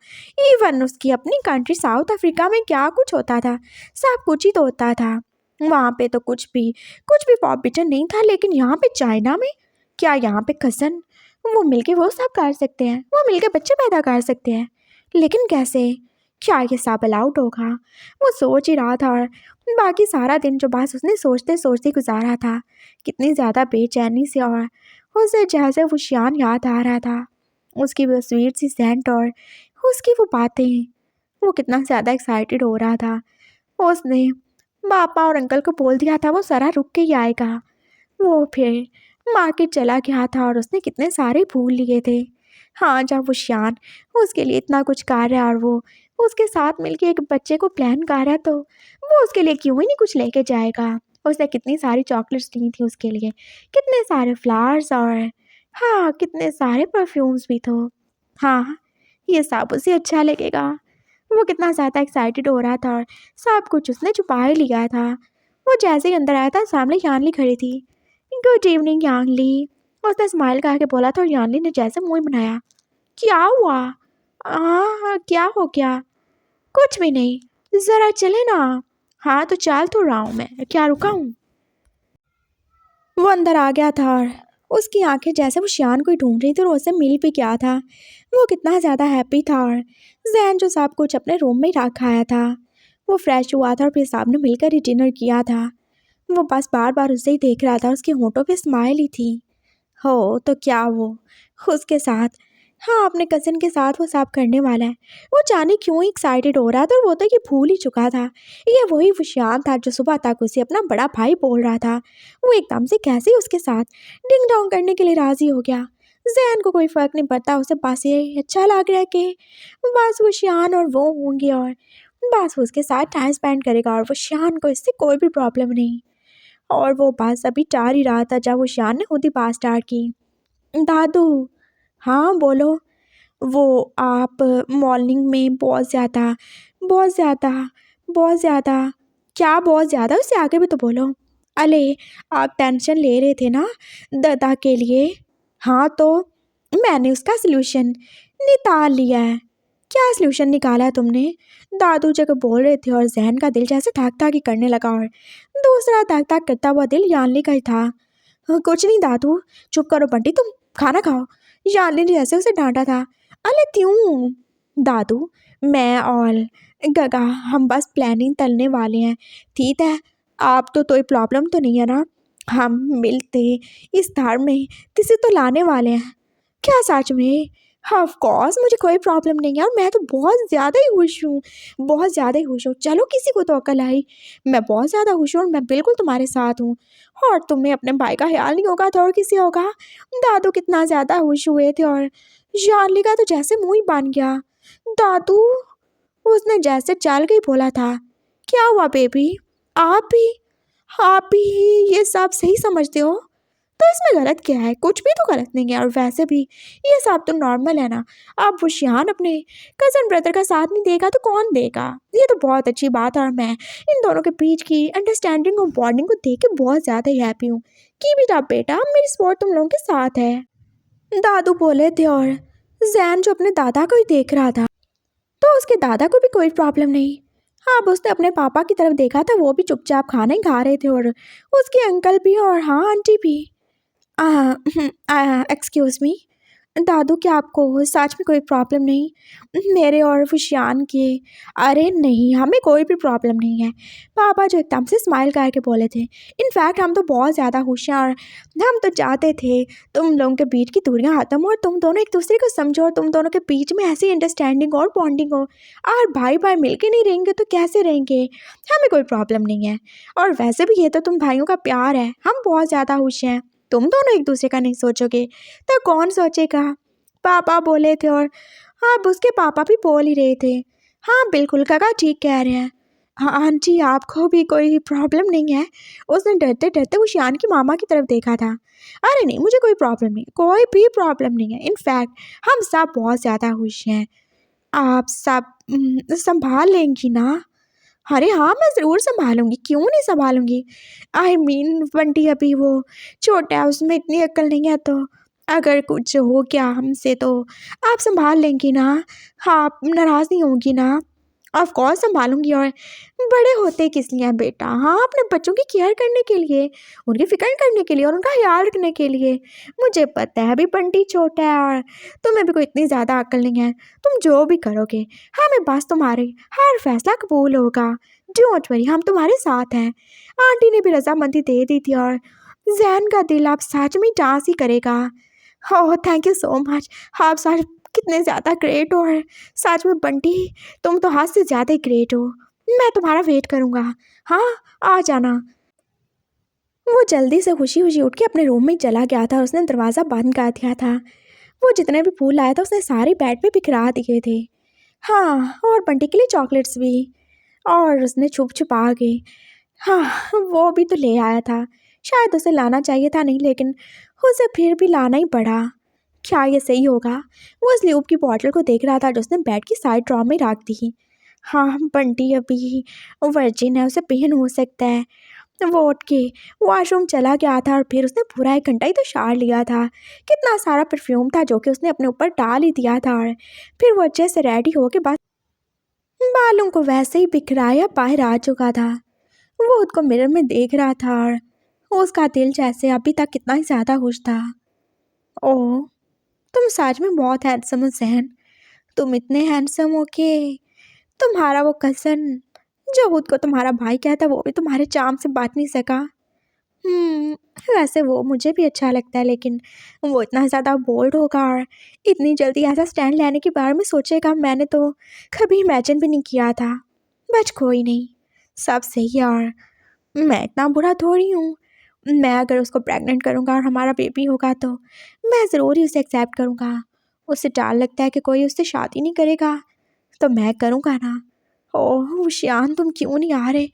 इवन उसकी अपनी कंट्री साउथ अफ्रीका में क्या कुछ होता था, सब कुछ ही तो होता था। वहाँ पे तो कुछ भी फॉरबिडन नहीं था, लेकिन यहाँ पे चाइना में, क्या यहाँ पे कज़न वो मिलके वो सब कर सकते हैं, वो मिलके बच्चे पैदा कर सकते हैं। लेकिन कैसे? क्या ये सब अलाउड होगा? वो सोच ही रहा था और बाकी सारा दिन जो बस उसने सोचते सोचते गुजारा था, कितनी ज़्यादा बेचैनी से। और उसे जैसे वो शियान याद आ रहा था, उसकी वो स्वीट सी सेंट और उसकी वो बातें। वो कितना ज़्यादा एक्साइटेड हो रहा था। उसने पापा और अंकल को बोल दिया था वो सारा रुक के ही आएगा। वो फिर मार्केट चला गया था और उसने कितने सारे फूल लिए थे। हाँ, जब वो शान उसके लिए इतना कुछ कर रहा है और वो उसके साथ मिलके एक बच्चे को प्लान कर रहा है, तो वो उसके लिए क्यों ही नहीं कुछ लेके जाएगा। उसने कितनी सारी चॉकलेट्स ली थी उसके लिए, कितने सारे फ्लावर्स और हाँ, कितने सारे परफ्यूम्स भी तो। हाँ, ये सब उसे अच्छा लगेगा। वो कितना ज़्यादा एक्साइटेड हो रहा था और सब कुछ उसने छुपा ही लिया था। वो जैसे ही अंदर आया था, सामने यानली खड़ी थी। गुड इवनिंग यानली, उसने स्माइल करके बोला था और यानली ने जैसे मुंह ही बनाया। क्या हुआ? क्या हो गया? कुछ भी नहीं, ज़रा चले ना। हाँ तो चल तो रहा हूँ मैं, क्या रुका हूँ? वो अंदर आ गया था और उसकी आंखें जैसे वो शियान को ही ढूंढ रही थी और उससे मिल भी गया था। वो कितना ज़्यादा हैप्पी था। और जैन जो सब कुछ अपने रूम में ही रखा आया था, वो फ्रेश हुआ था और फिर साहब ने मिलकर ही डिनर किया था। वो बस बार बार उसे ही देख रहा था, उसके होंठों पे स्माइल ही थी। हो तो क्या वो उसके साथ, हाँ, अपने कज़न के साथ वो सब करने वाला है। वो जाने क्यों एक्साइटेड हो रहा था और वो तो ये भूल ही चुका था। ये वही वशियान था जो सुबह तक उसे अपना बड़ा भाई बोल रहा था। वो एकदम से कैसे ही उसके साथ डिंग डोंग करने के लिए राज़ी हो गया। जैन को कोई फ़र्क नहीं पड़ता, उसे बस ये अच्छा लग रहा है कि बस वशियान और वो होंगे और बस वो उसके साथ टाइम स्पेंड करेगा और वशियान को इससे कोई भी प्रॉब्लम नहीं। और वो बस अभी टार ही रहा था जब वशियान ने खुद ही बात स्टार्ट की। दादू, हाँ बोलो। वो आप मॉर्निंग में बहुत ज़्यादा बहुत ज़्यादा, क्या बहुत ज़्यादा, उससे आगे भी तो बोलो। अले, आप टेंशन ले रहे थे ना दादा के लिए। हाँ तो मैंने उसका सल्यूशन निकाल लिया है। क्या सल्यूशन निकाला है तुमने? दादू जगह बोल रहे थे और जहन का दिल जैसे धाक धाक ही करने लगा और दूसरा धाक धाक करता हुआ दिल यानली का ही था। कुछ नहीं दादू, चुप करो बंटी, तुम खाना खाओ। यानली ने जैसे उसे डांटा था। अरे क्यों? दादू, मैं और गगा हम बस प्लानिंग तलने वाले हैं, ठीक है? आप तो कोई प्रॉब्लम तो नहीं है ना? हम मिलते इस धार में किसी तो लाने वाले हैं क्या सच में? ऑफ कोर्स मुझे कोई प्रॉब्लम नहीं है और मैं तो बहुत ज़्यादा ही खुश हूँ, बहुत ज़्यादा ही खुश हूँ। चलो किसी को तो अकल आई। मैं बहुत ज़्यादा खुश हूँ और मैं बिल्कुल तुम्हारे साथ हूँ। और तुम्हें अपने भाई का ख्याल नहीं होगा तो और किसी होगा। दादू कितना ज़्यादा खुश हुए थे और जानली का तो जैसे मुँह ही बन गया। दादू, उसने जैसे चल के ही बोला था। क्या हुआ बेबी? आप भी आप भी ये सब सही समझते हो? तो इसमें गलत क्या है? कुछ भी तो गलत नहीं है और वैसे भी ये सब तो नॉर्मल है ना। अब बुशियान अपने कज़न ब्रदर का साथ नहीं देगा तो कौन देगा? ये तो बहुत अच्छी बात है और मैं इन दोनों के बीच की अंडरस्टैंडिंग और बॉन्डिंग को देख के बहुत ज़्यादा ही हैप्पी हूँ। कीप इट अप बेटा, मेरी सपोर्ट तुम लोगों के साथ है। दादू बोले थे और जैन जो अपने दादा को ही देख रहा था, तो उसके दादा को भी कोई प्रॉब्लम नहीं। हाँ, अब उसने अपने पापा की तरफ देखा था, वो भी चुपचाप खाना ही खा रहे थे और उसके अंकल भी और हाँ आंटी भी। एक्सक्यूज़ मी दादू, क्या आपको सच में कोई प्रॉब्लम नहीं? मेरे और फुशियान के? अरे नहीं, हमें कोई भी प्रॉब्लम नहीं है। पापा जो एकदम से स्माइल करके बोले थे। इनफैक्ट हम तो बहुत ज़्यादा खुश हैं और हम तो चाहते थे तुम लोगों के बीच की दूरियां खत्म हो और तुम दोनों एक दूसरे को समझो और तुम दोनों के बीच में ऐसी अंडरस्टैंडिंग और बॉन्डिंग हो। और भाई भाई मिलके नहीं रहेंगे तो कैसे रहेंगे? हमें कोई प्रॉब्लम नहीं है। और वैसे भी ये तो तुम भाइयों का प्यार है, हम बहुत ज़्यादा खुश हैं। तुम दोनों एक दूसरे का नहीं सोचोगे तो कौन सोचेगा? पापा बोले थे और हाँ, अब उसके पापा भी बोल ही रहे थे। हाँ बिल्कुल, काका ठीक कह रहे हैं। हाँ आंटी, आपको भी कोई प्रॉब्लम नहीं है? उसने डरते डरते वो शियान की मामा की तरफ देखा था। अरे नहीं, मुझे कोई प्रॉब्लम नहीं, कोई भी प्रॉब्लम नहीं है। इनफैक्ट हम सब बहुत ज़्यादा खुश हैं। आप सब संभाल लेंगी ना? अरे हाँ, मैं ज़रूर सँभालूँगी, क्यों नहीं सँभालूँगी? आई मीन बंटी अभी वो छोटा है, उसमें इतनी अक्ल नहीं है, तो अगर कुछ हो गया हमसे तो आप सँभाल लेंगी ना? हाँ, आप नाराज़ नहीं होंगी ना? ऑफ़ कोर्स सँभालूँगी। और बड़े होते किस लिए हैं बेटा? हाँ, अपने बच्चों की केयर करने के लिए, उनकी फ़िक्र करने के लिए और उनका ख़्याल रखने के लिए। मुझे पता है अभी बंटी छोटा है और तुम्हें भी कोई इतनी ज़्यादा अक्ल नहीं है। तुम जो भी करोगे, हमें बस तुम्हारे हर फैसला कबूल होगा। डोंट वरी, हम तुम्हारे साथ हैं। आंटी ने भी रजामंदी दे दी थी और जैन का दिल अब सच में डांस ही करेगा। Oh thank you so much. आप सच कितने ज़्यादा ग्रेट हो और सच में बंटी, तुम तो हद से ज़्यादा ही ग्रेट हो। मैं तुम्हारा वेट करूँगा। हाँ, आ जाना। वो जल्दी से खुशी खुशी उठ के अपने रूम में चला गया था और उसने दरवाज़ा बंद कर दिया था। वो जितने भी फूल लाया था उसने सारे बेड पे बिखरा दिए थे। हाँ, और बंटी के लिए चॉकलेट्स भी। और उसने छुप छुपा के, हाँ, वो भी तो ले आया था। शायद उसे लाना चाहिए था नहीं, लेकिन उसे फिर भी लाना ही पड़ा। क्या ये सही होगा? वो उस ल्यूब की बॉटल को देख रहा था जो उसने बेड की साइड ड्रॉर में रख दी। हाँ, बंटी अभी वर्जिन है, उसे पेन हो सकता है। वो उठ के वॉशरूम चला गया था और फिर उसने पूरा 1 घंटा ही तो शावर लिया था। कितना सारा परफ्यूम था जो कि उसने अपने ऊपर डाल ही दिया था और फिर वो अच्छे से रेडी होके बस बालों को वैसे ही बिखराया बाहर आ चुका था। वो खुद को मिरर में देख रहा था और उसका दिल जैसे अभी तक कितना ही ज़्यादा खुश था। ओह, तुम सच में बहुत हैंडसम हो जहन। तुम इतने हैंडसम हो कि तुम्हारा वो कज़न जो खुद को तुम्हारा भाई कहता वो भी तुम्हारे चार्म से बच नहीं सका। हम्म, वैसे वो मुझे भी अच्छा लगता है, लेकिन वो इतना ज़्यादा बोल्ड होगा और इतनी जल्दी ऐसा स्टैंड लेने के बारे में सोचेगा, मैंने तो कभी इमेजिन भी नहीं किया था। बट कोई नहीं, सब सही है और मैं इतना बुरा थोड़ी हूँ। मैं अगर उसको प्रेग्नेंट करूँगा और हमारा बेबी होगा तो मैं ज़रूर ही उसे एक्सेप्ट करूँगा। उसे डर लगता है कि कोई उससे शादी नहीं करेगा, तो मैं करूँगा ना। ओह शियान, तुम क्यों नहीं आ रहे?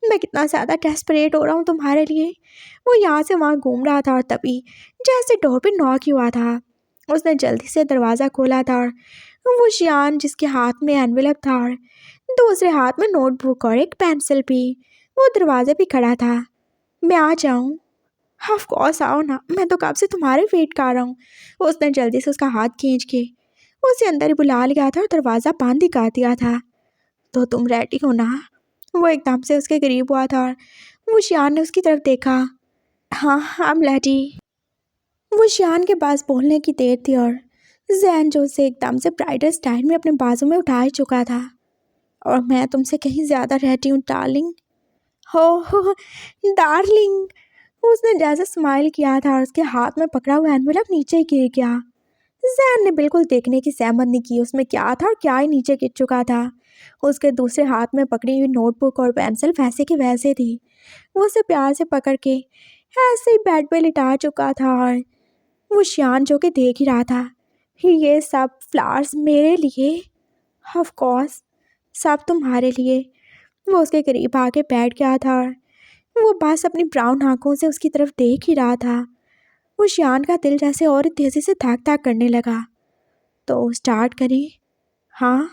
मैं कितना ज़्यादा डेस्परेट हो रहा हूँ तुम्हारे लिए। वो यहाँ से वहाँ घूम रहा था और तभी जैसे डोर पे नॉक ही हुआ था। उसने जल्दी से दरवाज़ा खोला था और वो शियान जिसके हाथ में एनवेलप था और दूसरे हाथ में नोटबुक और एक पेंसिल भी, वो दरवाजे पे खड़ा था। मैं आ जाऊँ? ऑफ कोर्स आओ ना, मैं तो कब से तुम्हारे वेट कर रहा हूँ। उसने जल्दी से उसका हाथ खींच के उसे अंदर ही बुला लिया था और दरवाज़ा बंद ही कर दिया था। तो तुम रेडी हो ना? वो एकदम से उसके करीब हुआ था और वो शियान ने उसकी तरफ देखा। हाँ, आई एम रेडी। वो शियान के पास बोलने की देर थी और जैन जो उसे एकदम से ब्राइडल स्टाइल में अपने बाजू में उठा ही चुका था। और मैं तुमसे कहीं ज़्यादा रेडी हूँ डार्लिंग। हो डार्लिंग। उसने जैसे स्माइल किया था और उसके हाथ में पकड़ा हुआ एनवेलप नीचे गिर गया। जैन ने बिल्कुल देखने की सहमत नहीं की उसमें क्या था और क्या ही नीचे गिर चुका था। उसके दूसरे हाथ में पकड़ी हुई नोटबुक और पेंसिल वैसे की वैसे थी। वो उसे प्यार से पकड़ के ऐसे ही बेड पे लिटा चुका था और वो शियान जो कि देख ही रहा था। ये सब फ्लावर्स मेरे लिए, ऑफ कोर्स सब तुम्हारे लिए। वो उसके करीब आके बैठ गया था और वो बस अपनी ब्राउन आंखों से उसकी तरफ देख ही रहा था। वो शियान का दिल जैसे और तेज़ी से धक धक करने लगा। तो स्टार्ट करें? हाँ।